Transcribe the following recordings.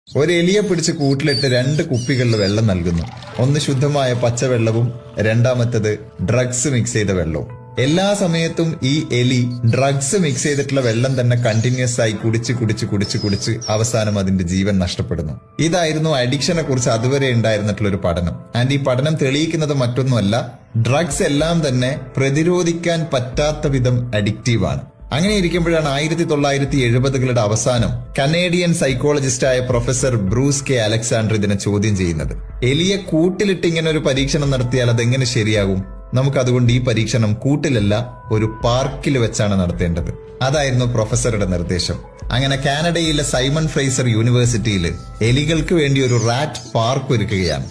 ഒരു എലിയെ പിടിച്ച് കൂട്ടിലിട്ട് 2 കുപ്പികളിൽ വെള്ളം നൽകുന്നു. ഒന്ന് ശുദ്ധമായ പച്ചവെള്ളവും രണ്ടാമത്തത് ഡ്രഗ്സ് മിക്സ് ചെയ്ത വെള്ളവും. എല്ലാ സമയത്തും ഈ എലി ഡ്രഗ്സ് മിക്സ് ചെയ്തിട്ടുള്ള വെള്ളം തന്നെ കണ്ടിന്യൂസ് ആയി കുടിച്ച് അവസാനം അതിന്റെ ജീവൻ നഷ്ടപ്പെടുന്നു. ഇതായിരുന്നു അഡിക്ഷനെ കുറിച്ച് അതുവരെ ഉണ്ടായിരുന്നിട്ടുള്ള ഒരു പഠനം. ആൻഡ് ഈ പഠനം തെളിയിക്കുന്നത് മറ്റൊന്നുമല്ല, ഡ്രഗ്സ് എല്ലാം തന്നെ പ്രതിരോധിക്കാൻ പറ്റാത്ത വിധം അഡിക്റ്റീവാണ്. അങ്ങനെ ഇരിക്കുമ്പോഴാണ് 1970കളുടെ അവസാനം കനേഡിയൻ സൈക്കോളജിസ്റ്റായ പ്രൊഫസർ ബ്രൂസ് കെ അലക്സാണ്ടർ ഇതിനെ ചോദ്യം ചെയ്യുന്നത്. എലിയെ കൂട്ടിലിട്ട് ഇങ്ങനെ ഒരു പരീക്ഷണം നടത്തിയാൽ അതെങ്ങനെ ശരിയാകും? നമുക്കതുകൊണ്ട് ഈ പരീക്ഷണം കൂട്ടിലല്ല, ഒരു പാർക്കിൽ വെച്ചാണ് നടത്തേണ്ടത്. അതായിരുന്നു പ്രൊഫസറുടെ നിർദ്ദേശം. അങ്ങനെ കാനഡയിലെ സൈമൺ ഫ്രേസർ യൂണിവേഴ്സിറ്റിയിൽ എലികൾക്ക് വേണ്ടി ഒരു റാറ്റ് പാർക്ക് ഒരുക്കുകയാണ്.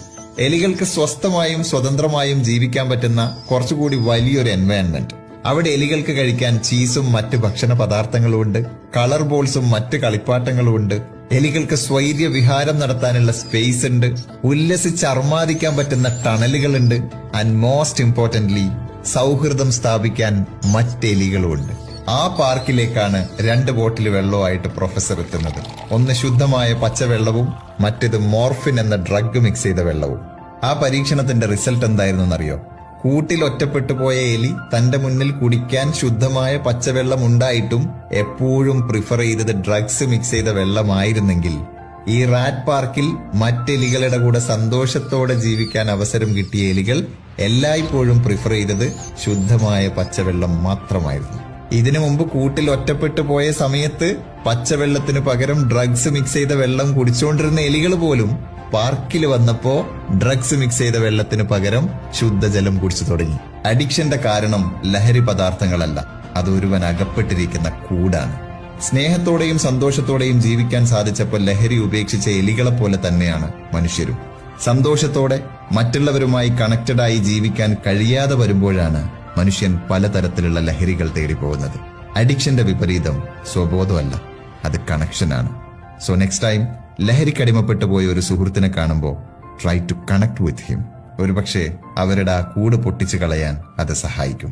എലികൾക്ക് സ്വസ്ഥമായും സ്വതന്ത്രമായും ജീവിക്കാൻ പറ്റുന്ന കുറച്ചുകൂടി വലിയൊരു എൻവയൺമെന്റ്. അവിടെ എലികൾക്ക് കഴിക്കാൻ ചീസും മറ്റ് ഭക്ഷണ പദാർത്ഥങ്ങളും ഉണ്ട്, കളർ ബോൾസും മറ്റ് കളിപ്പാട്ടങ്ങളും ഉണ്ട്. എലികൾക്ക് സ്വൈര്യ വിഹാരം നടത്താനുള്ള സ്പേസ് ഉണ്ട്, ഉല്ലസിച്ച് അർമാദിക്കാൻ പറ്റുന്ന ടണലുകളുണ്ട്. ആൻഡ് മോസ്റ്റ് ഇമ്പോർട്ടന്റ്ലി, സൗഹൃദം സ്ഥാപിക്കാൻ മറ്റെലികളും ഉണ്ട്. ആ പാർക്കിലേക്കാണ് 2 ബോട്ടിൽ വെള്ളവുമായിട്ട് പ്രൊഫസർ എത്തുന്നത്. ഒന്ന് ശുദ്ധമായ പച്ചവെള്ളവും മറ്റേത് മോർഫിൻ എന്ന ഡ്രഗ് മിക്സ് ചെയ്ത വെള്ളവും. ആ പരീക്ഷണത്തിന്റെ റിസൾട്ട് എന്തായിരുന്നെന്നറിയോ? കൂട്ടിൽ ഒറ്റപ്പെട്ടു പോയ എലി തന്റെ മുന്നിൽ കുടിക്കാൻ ശുദ്ധമായ പച്ചവെള്ളം ഉണ്ടായിട്ടും എപ്പോഴും പ്രിഫർ ചെയ്തത് ഡ്രഗ്സ് മിക്സ് ചെയ്ത വെള്ളമായിരുന്നെങ്കിൽ, ഈ റാറ്റ് പാർക്കിൽ മറ്റെലികളുടെ കൂടെ സന്തോഷത്തോടെ ജീവിക്കാൻ അവസരം കിട്ടിയ എലികൾ എല്ലായ്പ്പോഴും പ്രിഫർ ചെയ്തത് ശുദ്ധമായ പച്ചവെള്ളം മാത്രമായിരുന്നു. ഇതിനു മുമ്പ് കൂട്ടിൽ ഒറ്റപ്പെട്ടു പോയ സമയത്ത് പച്ചവെള്ളത്തിന് പകരം ഡ്രഗ്സ് മിക്സ് ചെയ്ത വെള്ളം കുടിച്ചുകൊണ്ടിരുന്ന എലികൾ പോലും പാർക്കിൽ വന്നപ്പോ ഡ്രഗ്സ് മിക്സ് ചെയ്ത വെള്ളത്തിന് പകരം ശുദ്ധജലം കുടിച്ചു തുടങ്ങി. അഡിക്ഷന്റെ കാരണം ലഹരി പദാർത്ഥങ്ങളല്ല, അത് ഒരുവൻ അകപ്പെട്ടിരിക്കുന്ന കൂടാണ്. സ്നേഹത്തോടെയും സന്തോഷത്തോടെയും ജീവിക്കാൻ സാധിച്ചപ്പോൾ ലഹരി ഉപേക്ഷിച്ച എലികളെ പോലെ തന്നെയാണ് മനുഷ്യരും. സന്തോഷത്തോടെ മറ്റുള്ളവരുമായി കണക്റ്റഡായി ജീവിക്കാൻ കഴിയാതെ വരുമ്പോഴാണ് മനുഷ്യൻ പലതരത്തിലുള്ള ലഹരികൾ തേടിപ്പോകുന്നത്. അഡിക്ഷന്റെ വിപരീതം സ്വബോധമല്ല, അത് കണക്ഷനാണ്. സോ നെക്സ്റ്റ് ടൈം ലഹരിക്കടിമപ്പെട്ടു പോയ ഒരു സുഹൃത്തിനെ കാണുമ്പോൾ try to connect with him. ഒരുപക്ഷെ അവരുടെ ആ കൂട് പൊട്ടിച്ചു കളയാൻ അത് സഹായിക്കും.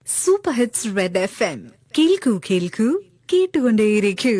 Super hits red FM. കേൾക്കൂ കേൾക്കൂ, കേട്ടുകൊണ്ടേയിരിക്കൂ.